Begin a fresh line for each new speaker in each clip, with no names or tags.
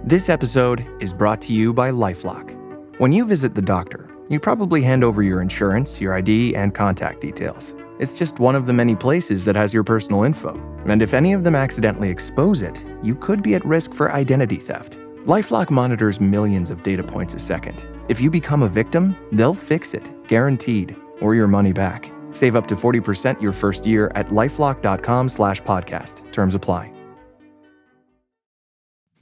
This episode is brought to you by LifeLock. When you visit the doctor, you probably hand over your insurance, your ID, and contact details. It's just one of the many places that has your personal info. And if any of them accidentally expose it, you could be at risk for identity theft. LifeLock monitors millions of data points a second. If you become a victim, they'll fix it, guaranteed, or your money back. Save up to 40% your first year at lifelock.com/podcast. Terms apply.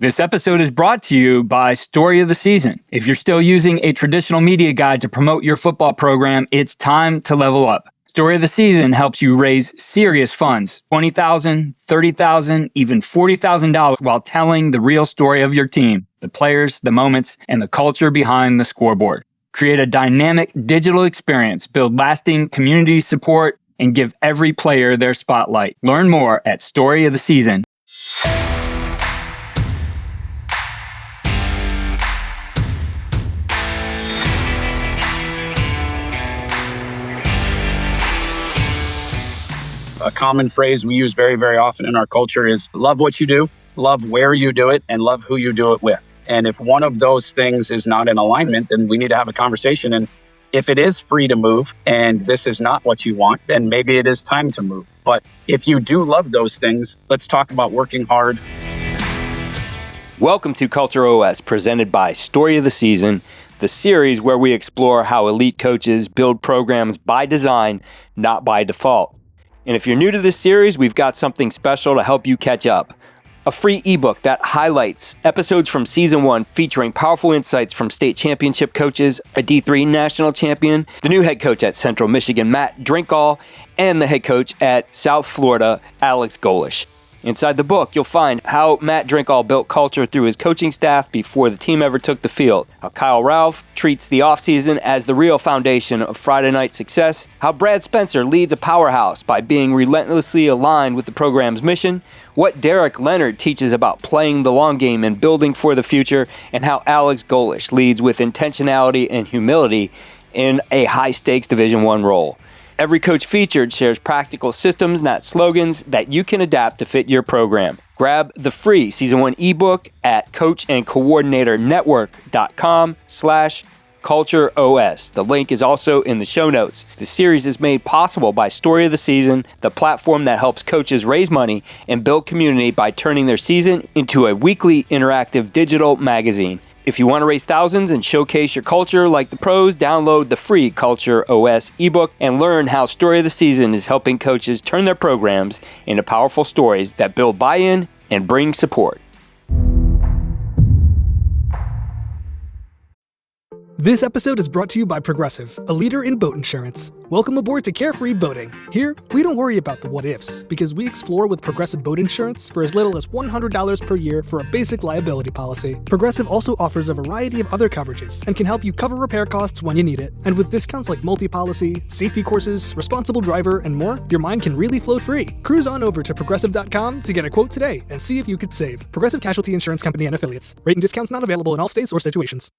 This episode is brought to you by Story of the Season. If you're still using a traditional media guide to promote your football program, it's time to level up. Story of the Season helps you raise serious funds, $20,000, $30,000, even $40,000, while telling the real story of your team, the players, the moments, and the culture behind the scoreboard. Create a dynamic digital experience, build lasting community support, and give every player their spotlight. Learn more at Story of the Season.
A common phrase we use very, very often in our culture is love what you do, love where you do it, and love who you do it with. And if one of those things is not in alignment, then we need to have a conversation. And if it is free to move and this is not what you want, then maybe it is time to move. But if you do love those things, let's talk about working hard.
Welcome to Culture OS, presented by Story of the Season, the series where we explore how elite coaches build programs by design, not by default. And if you're new to this series, we've got something special to help you catch up. A free ebook that highlights episodes from season 1 featuring powerful insights from state championship coaches, a D3 national champion, the new head coach at Central Michigan, Matt Drinkall, and the head coach at South Florida, Alex Golish. Inside the book, you'll find how Matt Drinkall built culture through his coaching staff before the team ever took the field, how Kyle Ralph treats the offseason as the real foundation of Friday night success, how Brad Spencer leads a powerhouse by being relentlessly aligned with the program's mission, what Derek Leonard teaches about playing the long game and building for the future, and how Alex Golish leads with intentionality and humility in a high-stakes Division I role. Every coach featured shares practical systems, not slogans, that you can adapt to fit your program. Grab the free Season 1 ebook at coachandcoordinatonnetwork.com/cultureos. The link is also in the show notes. The series is made possible by Story of the Season, the platform that helps coaches raise money and build community by turning their season into a weekly interactive digital magazine. If you want to raise thousands and showcase your culture like the pros, download the free Culture OS ebook and learn how Story of the Season is helping coaches turn their programs into powerful stories that build buy-in and bring support.
This episode is brought to you by Progressive, a leader in boat insurance. Welcome aboard to Carefree Boating. Here, we don't worry about the what-ifs, because we explore with Progressive Boat Insurance for as little as $100 per year for a basic liability policy. Progressive also offers a variety of other coverages and can help you cover repair costs when you need it. And with discounts like multi-policy, safety courses, responsible driver, and more, your mind can really float free. Cruise on over to Progressive.com to get a quote today and see if you could save. Progressive Casualty Insurance Company and Affiliates. Rate and discounts not available in all states or situations.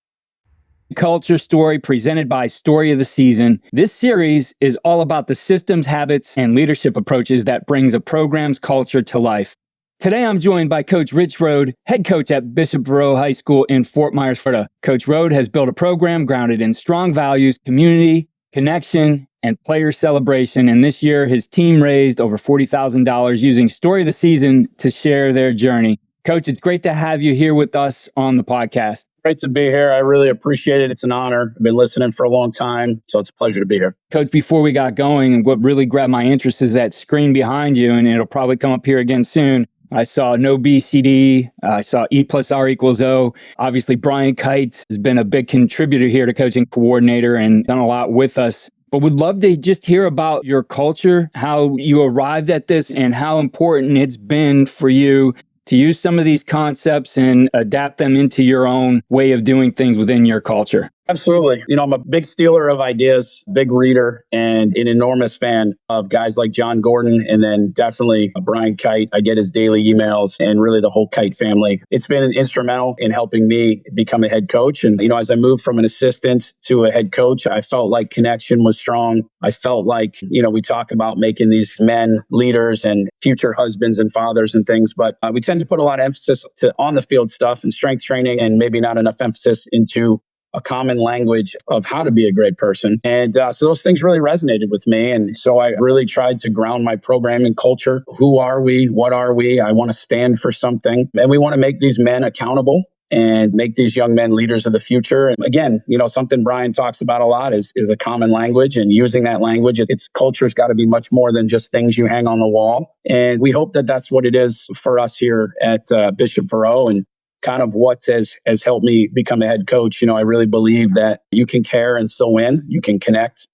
Culture Story presented by Story of the Season. This series is all about the systems, habits, and leadership approaches that brings a program's culture to life. Today, I'm joined by Coach Richie Rode, head coach at Bishop Verot High School in Fort Myers, Florida. Coach Rode has built a program grounded in strong values, community, connection, and player celebration. And this year, his team raised over $40,000 using Story of the Season to share their journey. Coach, it's great to have you here with us on the podcast.
Great to be here. I really appreciate it. It's an honor. I've been listening for a long time, so it's a pleasure to be here.
Coach, before we got going, what really grabbed my interest is that screen behind you, and it'll probably come up here again soon. I saw no BCD. I saw E plus R equals O. Obviously, Brian Kites has been a big contributor here to coaching coordinator and done a lot with us. But would love to just hear about your culture, how you arrived at this, and how important it's been for you to use some of these concepts and adapt them into your own way of doing things within your culture.
Absolutely. I'm a big stealer of ideas, big reader, and an enormous fan of guys like John Gordon, and then definitely Brian Kite. I get his daily emails and really the whole Kite family. It's been instrumental in helping me become a head coach. And, as I moved from an assistant to a head coach, I felt like connection was strong. I felt like, we talk about making these men leaders and future husbands and fathers and things, but we tend to put a lot of emphasis to on the field stuff and strength training, and maybe not enough emphasis into a common language of how to be a great person. And so those things really resonated with me. And so I really tried to ground my programming culture. Who are we? What are we? I want to stand for something. And we want to make these men accountable and make these young men leaders of the future. And again, something Brian talks about a lot is a common language, and using that language. Its culture's got to be much more than just things you hang on the wall. And we hope that that's what it is for us here at Bishop Verot, and kind of what has helped me become a head coach. I really believe that you can care and still win. You can connect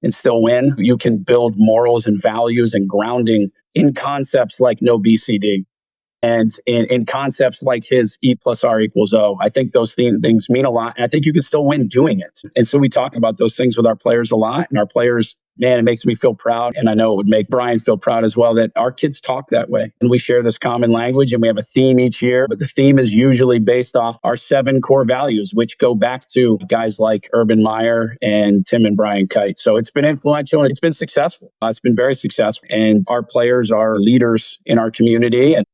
and still win. You can build morals and values and grounding in concepts like no BCD. And in concepts like his E plus R equals O. I think those things mean a lot. And I think you can still win doing it. And so we talk about those things with our players a lot. And our players, man, it makes me feel proud. And I know it would make Brian feel proud as well that our kids talk that way. And we share this common language, and we have a theme each year. But the theme is usually based off our 7 core values, which go back to guys like Urban Meyer and Tim and Brian Kite. So it's been influential and it's been successful. It's been very successful. And our players are leaders in our community. And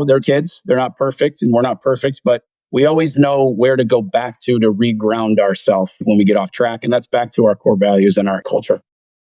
they're kids. They're not perfect, and we're not perfect, but we always know where to go back to reground ourselves when we get off track. And that's back to our core values and our culture.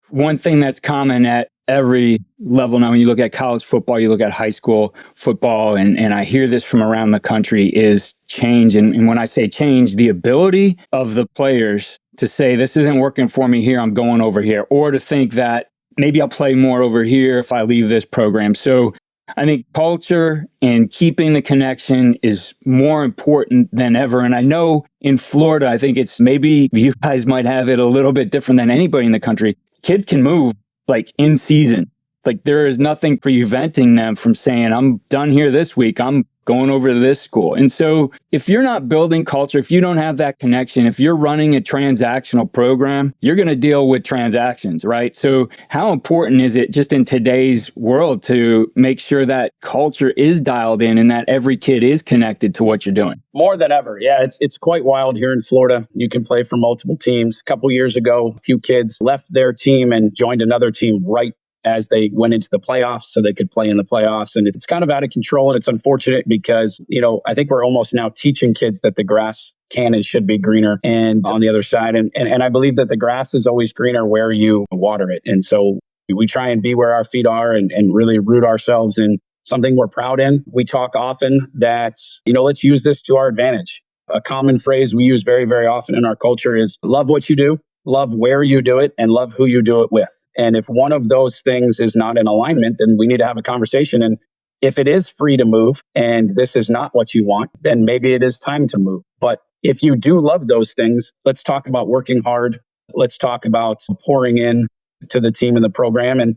One thing that's common at every level now, when you look at college football, you look at high school football, and I hear this from around the country, is change. And when I say change, the ability of the players to say, this isn't working for me here, I'm going over here, or to think that maybe I'll play more over here if I leave this program. So I think culture and keeping the connection is more important than ever. And I know in Florida, I think it's maybe you guys might have it a little bit different than anybody in the country. Kids can move like in season. Like there is nothing preventing them from saying, I'm done here this week, I'm going over to this school. And so if you're not building culture, if you don't have that connection, if you're running a transactional program, you're going to deal with transactions, right? So how important is it just in today's world to make sure that culture is dialed in and that every kid is connected to what you're doing?
More than ever. Yeah, it's quite wild here in Florida. You can play for multiple teams. A couple years ago, a few kids left their team and joined another team right as they went into the playoffs so they could play in the playoffs. And it's kind of out of control. And it's unfortunate because, I think we're almost now teaching kids that the grass can and should be greener and on the other side. And I believe that the grass is always greener where you water it. And so we try and be where our feet are and really root ourselves in something we're proud in. We talk often that, let's use this to our advantage. A common phrase we use very, very often in our culture is love what you do, love where you do it, and love who you do it with. And if one of those things is not in alignment, then we need to have a conversation. And if it is free to move and this is not what you want, then maybe it is time to move. But if you do love those things, let's talk about working hard. Let's talk about pouring in to the team and the program and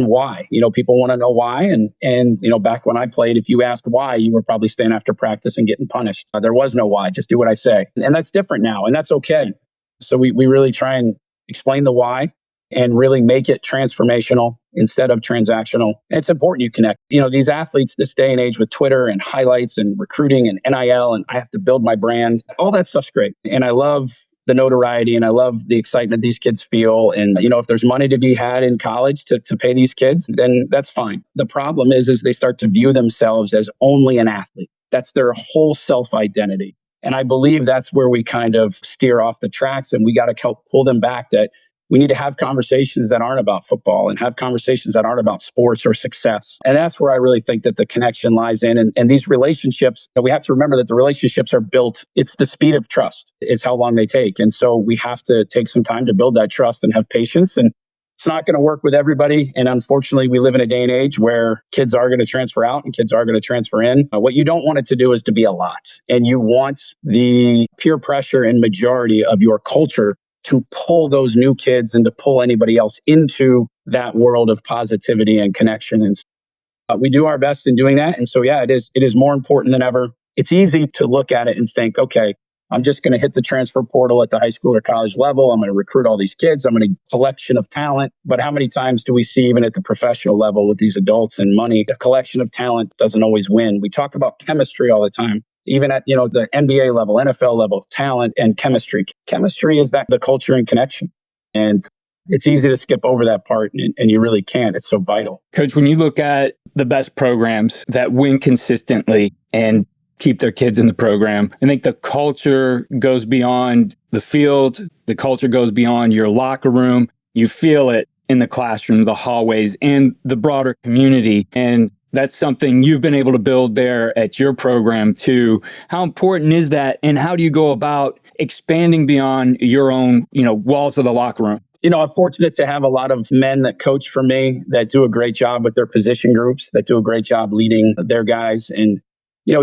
why. People want to know why. And back when I played, if you asked why, you were probably staying after practice and getting punished. There was no why. Just do what I say. And that's different now. And that's okay. So we really try and explain the why and really make it transformational instead of transactional. And it's important you connect. These athletes this day and age with Twitter and highlights and recruiting and NIL, and I have to build my brand. All that stuff's great. And I love the notoriety and I love the excitement these kids feel. And, if there's money to be had in college to pay these kids, then that's fine. The problem is they start to view themselves as only an athlete. That's their whole self-identity. And I believe that's where we kind of steer off the tracks, and we got to help pull them back, that we need to have conversations that aren't about football and have conversations that aren't about sports or success. And that's where I really think that the connection lies in. And these relationships, we have to remember that the relationships are built. It's the speed of trust is how long they take. And so we have to take some time to build that trust and have patience. And it's not going to work with everybody. And unfortunately, we live in a day and age where kids are going to transfer out and kids are going to transfer in. What you don't want it to do is to be a lot. And you want the peer pressure and majority of your culture to pull those new kids and to pull anybody else into that world of positivity and connection. And we do our best in doing that. And so, yeah, it is more important than ever. It's easy to look at it and think, okay, I'm just going to hit the transfer portal at the high school or college level. I'm going to recruit all these kids. I'm going to collection of talent. But how many times do we see even at the professional level with these adults and money, a collection of talent doesn't always win. We talk about chemistry all the time. Even at, the NBA level, NFL level, talent and chemistry. Chemistry is the culture and connection. And it's easy to skip over that part, and you really can't. It's so vital.
Coach, when you look at the best programs that win consistently and keep their kids in the program, I think the culture goes beyond the field. The culture goes beyond your locker room. You feel it in the classroom, the hallways, and the broader community. And that's something you've been able to build there at your program too. How important is that? And how do you go about expanding beyond your own, walls of the locker room?
I'm fortunate to have a lot of men that coach for me that do a great job with their position groups, that do a great job leading their guys. And,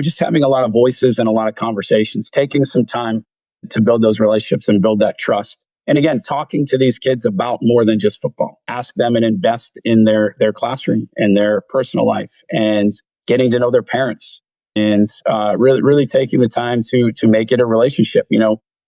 just having a lot of voices and a lot of conversations, taking some time to build those relationships and build that trust. And again, talking to these kids about more than just football. Ask them and invest in their classroom and their personal life and getting to know their parents and really taking the time to make it a relationship.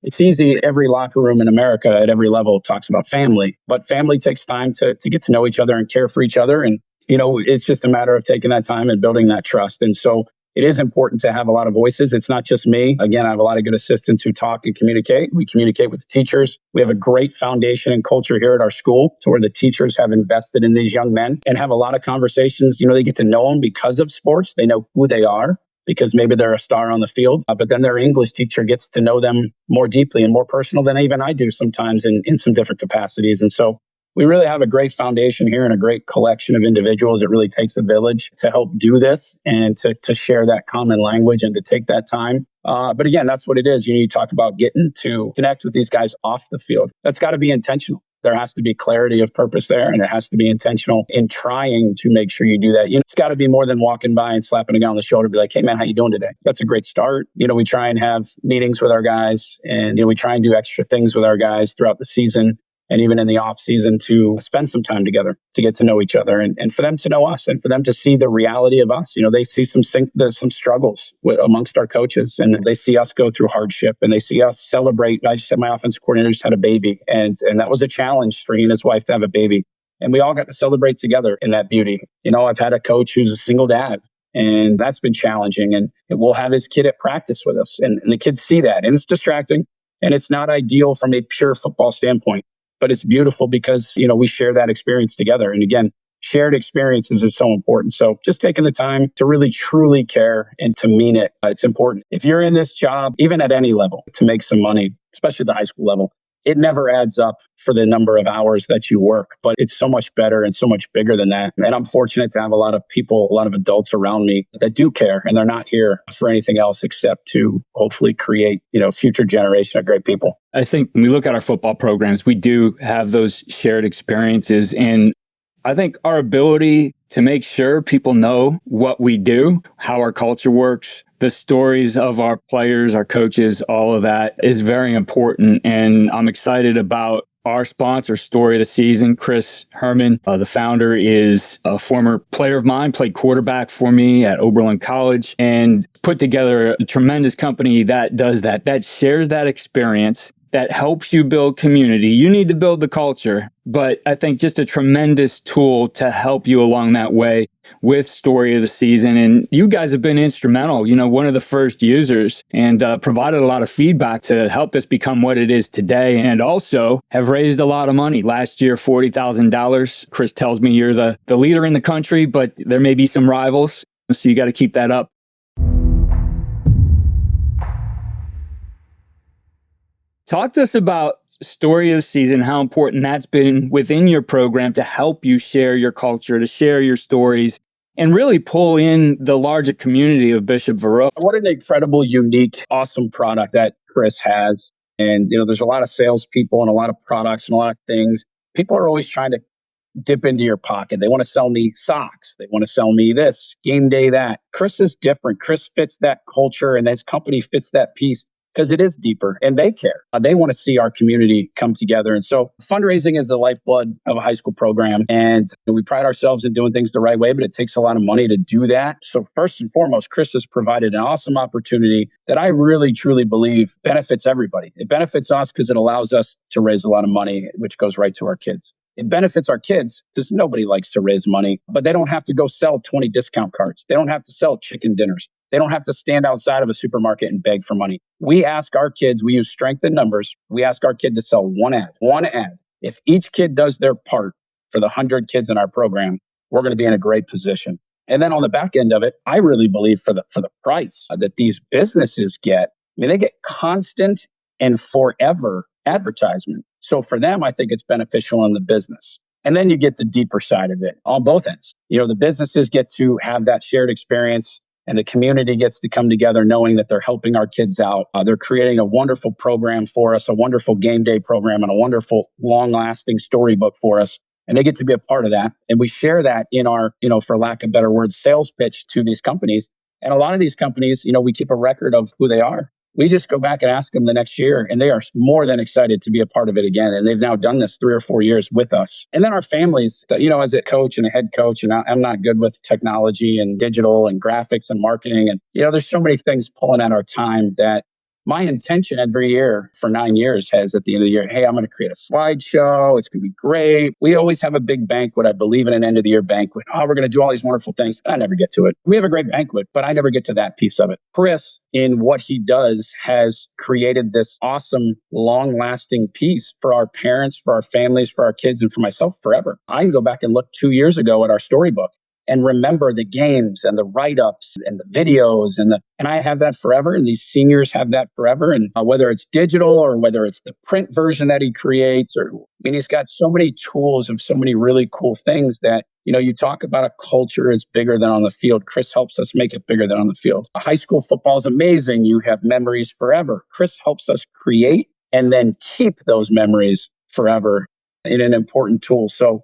It's easy. Every locker room in America at every level talks about family, but family takes time to get to know each other and care for each other. And, it's just a matter of taking that time and building that trust. And so it is important to have a lot of voices. It's not just me. Again, I have a lot of good assistants who talk and communicate. We communicate with the teachers. We have a great foundation and culture here at our school to where the teachers have invested in these young men and have a lot of conversations. They get to know them because of sports. They know who they are, because maybe they're a star on the field, but then their English teacher gets to know them more deeply and more personal than even I do sometimes in some different capacities. And so we really have a great foundation here and a great collection of individuals. It really takes a village to help do this and to share that common language and to take that time. But again, that's what it is. You talk about getting to connect with these guys off the field. That's got to be intentional. There has to be clarity of purpose there, and it has to be intentional in trying to make sure you do that. It's got to be more than walking by and slapping a guy on the shoulder and be like, hey, man, how you doing today? That's a great start. We try and have meetings with our guys, and we try and do extra things with our guys throughout the season and even in the off season to spend some time together to get to know each other and for them to know us and for them to see the reality of us. They see some struggles amongst our coaches, and they see us go through hardship, and they see us celebrate. I just said my offensive coordinator just had a baby, and that was a challenge for he and his wife to have a baby. And we all got to celebrate together in that beauty. I've had a coach who's a single dad, and that's been challenging, and we'll have his kid at practice with us, and the kids see that, and it's distracting, and it's not ideal from a pure football standpoint. But it's beautiful because, we share that experience together. And again, shared experiences is so important. So just taking the time to really, truly care and to mean it, it's important. If you're in this job, even at any level, to make some money, especially the high school level, it never adds up for the number of hours that you work, but it's so much better and so much bigger than that. And I'm fortunate to have a lot of people, a lot of adults around me that do care, and they're not here for anything else except to hopefully create, future generation of great people.
I think when we look at our football programs, we do have those shared experiences. And I think our ability to make sure people know what we do, how our culture works, the stories of our players, our coaches, all of that is very important. And I'm excited about our sponsor, Story of the Season. Chris Herman, the founder, is a former player of mine, played quarterback for me at Oberlin College, and put together a tremendous company that does that shares that experience, that helps you build community. You need to build the culture, but I think just a tremendous tool to help you along that way with Story of the Season. And you guys have been instrumental, one of the first users, and provided a lot of feedback to help this become what it is today, and also have raised a lot of money. Last year, $40,000. Chris tells me you're the leader in the country, but there may be some rivals, so you got to keep that up. Talk to us about Story of the Season, how important that's been within your program to help you share your culture, to share your stories, and really pull in the larger community of Bishop Verot.
What an incredible, unique, awesome product that Chris has. And, there's a lot of salespeople and a lot of products and a lot of things. People are always trying to dip into your pocket. They want to sell me socks. They want to sell me this, game day that. Chris is different. Chris fits that culture, and his company fits that piece. because it is deeper and they care. They want to see our community come together. And so fundraising is the lifeblood of a high school program. And we pride ourselves in doing things the right way, but it takes a lot of money to do that. So first and foremost, Chris has provided an awesome opportunity that I really, truly believe benefits everybody. It benefits us because it allows us to raise a lot of money, which goes right to our kids. It benefits our kids because nobody likes to raise money, but they don't have to go sell 20 discount cards. They don't have to sell chicken dinners. They don't have to stand outside of a supermarket and beg for money. We ask our kids, we use strength in numbers. We ask our kid to sell one ad. If each kid does their part for the 100 kids in our program, we're going to be in a great position. And then on the back end of it, I really believe for the price that these businesses get, they get constant and forever advertisement. So for them, I think it's beneficial in the business. And then you get the deeper side of it on both ends. The businesses get to have that shared experience and the community gets to come together knowing that they're helping our kids out. They're creating a wonderful program for us, a wonderful game day program, and a wonderful long-lasting storybook for us. And they get to be a part of that. And we share that in our, for lack of better words, sales pitch to these companies. And a lot of these companies, we keep a record of who they are. We just go back and ask them the next year, and they are more than excited to be a part of it again. And they've now done this 3 or 4 years with us. And then our families, as a coach and a head coach, and I'm not good with technology and digital and graphics and marketing. And, there's so many things pulling at our time that my intention every year for 9 years has at the end of the year, hey, I'm going to create a slideshow. It's going to be great. We always have a big banquet. I believe in an end of the year banquet. Oh, we're going to do all these wonderful things. I never get to it. We have a great banquet, but I never get to that piece of it. Chris, in what he does, has created this awesome, long-lasting piece for our parents, for our families, for our kids, and for myself forever. I can go back and look 2 years ago at our storybook and remember the games and the write-ups and the videos and I have that forever, and these seniors have that forever. And whether it's digital or whether it's the print version that he creates, he's got so many tools of so many really cool things that, you talk about a culture is bigger than on the field. Chris helps us make it bigger than on the field. High school football is amazing. You have memories forever. Chris helps us create and then keep those memories forever in an important tool. So,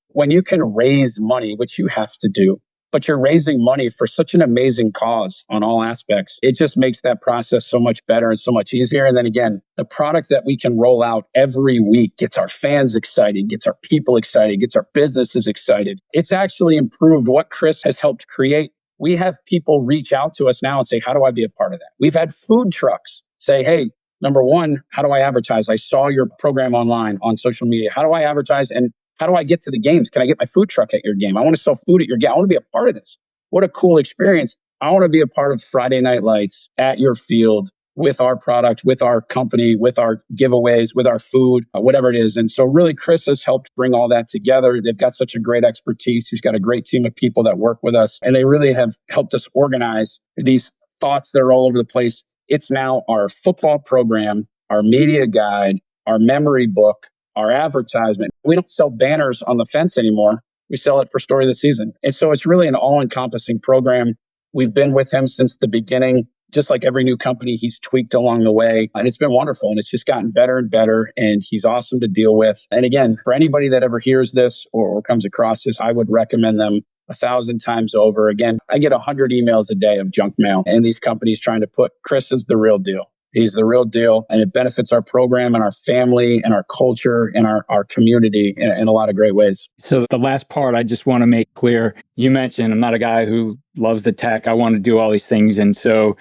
when you can raise money, which you have to do, but you're raising money for such an amazing cause on all aspects, it just makes that process so much better and so much easier. And then again, the products that we can roll out every week gets our fans excited, gets our people excited, gets our businesses excited. It's actually improved what Chris has helped create. We have people reach out to us now and say, how do I be a part of that? We've had food trucks say, hey, number one, how do I advertise? I saw your program online on social media. How do I advertise? And how do I get to the games? Can I get my food truck at your game? I want to sell food at your game. I want to be a part of this. What a cool experience. I want to be a part of Friday Night Lights at your field with our product, with our company, with our giveaways, with our food, whatever it is. And so really, Chris has helped bring all that together. They've got such a great expertise. He's got a great team of people that work with us. And they really have helped us organize these thoughts that are all over the place. It's now our football program, our media guide, our memory book, our advertisement. We don't sell banners on the fence anymore. We sell it for story of the season. And so it's really an all-encompassing program. We've been with him since the beginning. Just like every new company, he's tweaked along the way. And it's been wonderful. And it's just gotten better and better. And he's awesome to deal with. And again, for anybody that ever hears this or comes across this, I would recommend them 1,000 times over. Again, I get 100 emails a day of junk mail and these companies trying to put Chris is the real deal. He's the real deal, and it benefits our program and our family and our culture and our community in a lot of great ways.
So the last part I just want to make clear, you mentioned I'm not a guy who loves the tech. I want to do all these things. And so,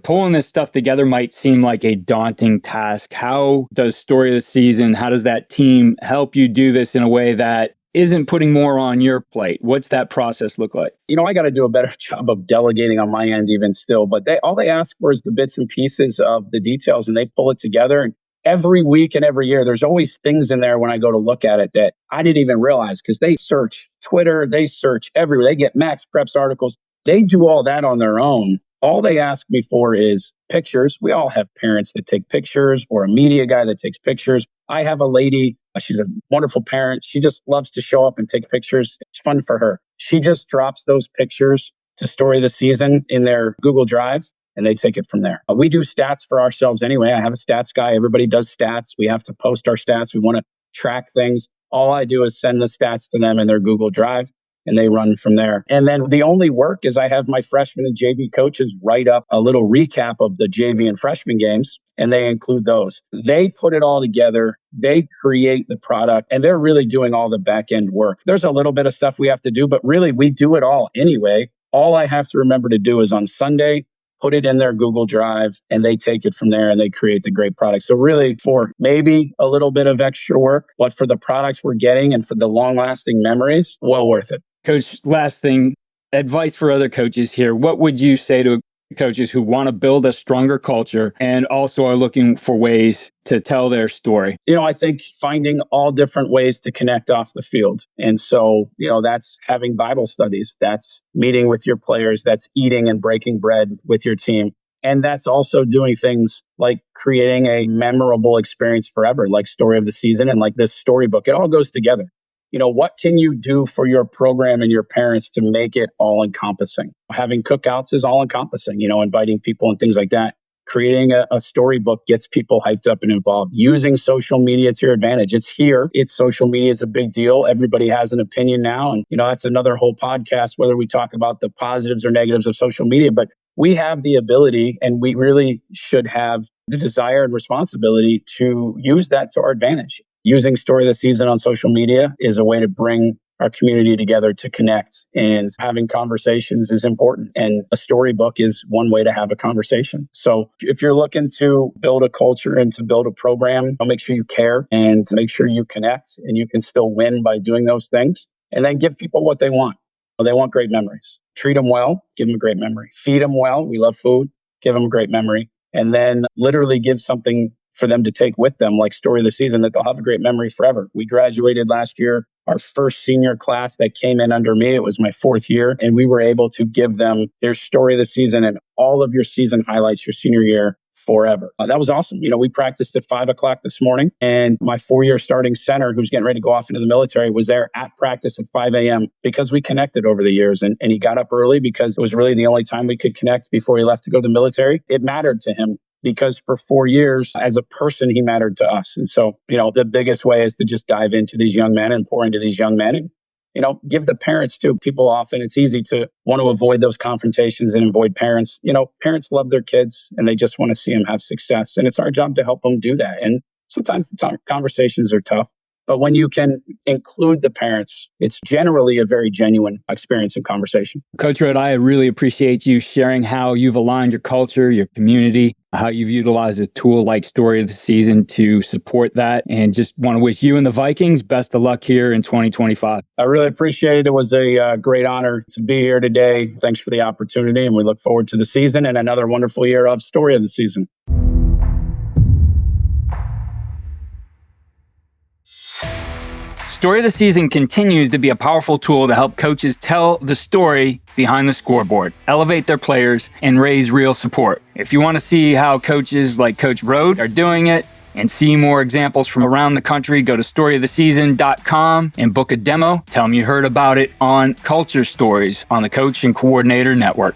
pulling this stuff together might seem like a daunting task. How does Story of the Season, how does that team help you do this in a way that isn't putting more on your plate? What's that process look like?
I got to do a better job of delegating on my end even still, but all they ask for is the bits and pieces of the details and they pull it together. And every week and every year, there's always things in there when I go to look at it that I didn't even realize because they search Twitter, they search everywhere. They get Max Preps articles. They do all that on their own. All they ask me for is pictures. We all have parents that take pictures or a media guy that takes pictures. I have a lady, she's a wonderful parent. She just loves to show up and take pictures. It's fun for her. She just drops those pictures to Story of the Season in their Google Drive and they take it from there. We do stats for ourselves anyway. I have a stats guy. Everybody does stats. We have to post our stats. We want to track things. All I do is send the stats to them in their Google Drive. and they run from there. And then the only work is I have my freshman and JV coaches write up a little recap of the JV and freshman games, and they include those. They put it all together. They create the product, and they're really doing all the back end work. There's a little bit of stuff we have to do, but really we do it all anyway. All I have to remember to do is on Sunday, put it in their Google Drive, and they take it from there and they create the great product. So really for maybe a little bit of extra work, but for the products we're getting and for the long lasting memories, well worth it.
Coach, last thing, advice for other coaches here. What would you say to coaches who want to build a stronger culture and also are looking for ways to tell their story?
I think finding all different ways to connect off the field. And so, that's having Bible studies, that's meeting with your players, that's eating and breaking bread with your team. And that's also doing things like creating a memorable experience forever, like Story of the Season and like this storybook. It all goes together. What can you do for your program and your parents to make it all encompassing? Having cookouts is all encompassing, inviting people and things like that. Creating a storybook gets people hyped up and involved. Using social media to your advantage. It's here. Social media is a big deal. Everybody has an opinion now. And, that's another whole podcast, whether we talk about the positives or negatives of social media. But we have the ability, and we really should have the desire and responsibility to use that to our advantage. Using Story of the Season on social media is a way to bring our community together to connect, and having conversations is important. And a storybook is one way to have a conversation. So if you're looking to build a culture and to build a program, make sure you care and make sure you connect, and you can still win by doing those things. And then give people what they want. They want great memories. Treat them well, give them a great memory. Feed them well. We love food. Give them a great memory. And then literally give something for them to take with them, like Story of the Season, that they'll have a great memory forever. We graduated last year, our first senior class that came in under me. It was my 4th year, and we were able to give them their Story of the Season and all of your season highlights your senior year forever. That was awesome. We practiced at 5:00 this morning, and my 4-year starting center, who's getting ready to go off into the military, was there at practice at 5 a.m. because we connected over the years. And he got up early because it was really the only time we could connect before he left to go to the military. It mattered to him, because for 4 years, as a person, he mattered to us. And so, the biggest way is to just dive into these young men and pour into these young men and, give the parents too. People often, it's easy to want to avoid those confrontations and avoid parents. Parents love their kids and they just want to see them have success. And it's our job to help them do that. And sometimes the conversations are tough. But when you can include the parents, it's generally a very genuine experience and conversation.
Coach Rode, I really appreciate you sharing how you've aligned your culture, your community, how you've utilized a tool like Story of the Season to support that. And just want to wish you and the Vikings best of luck here in 2025.
I really appreciate it. It was a great honor to be here today. Thanks for the opportunity. And we look forward to the season and another wonderful year of Story of the Season.
Story of the Season continues to be a powerful tool to help coaches tell the story behind the scoreboard, elevate their players, and raise real support. If you want to see how coaches like Coach Rode are doing it and see more examples from around the country, go to storyoftheseason.com and book a demo. Tell them you heard about it on Culture Stories on the Coach and Coordinator Network.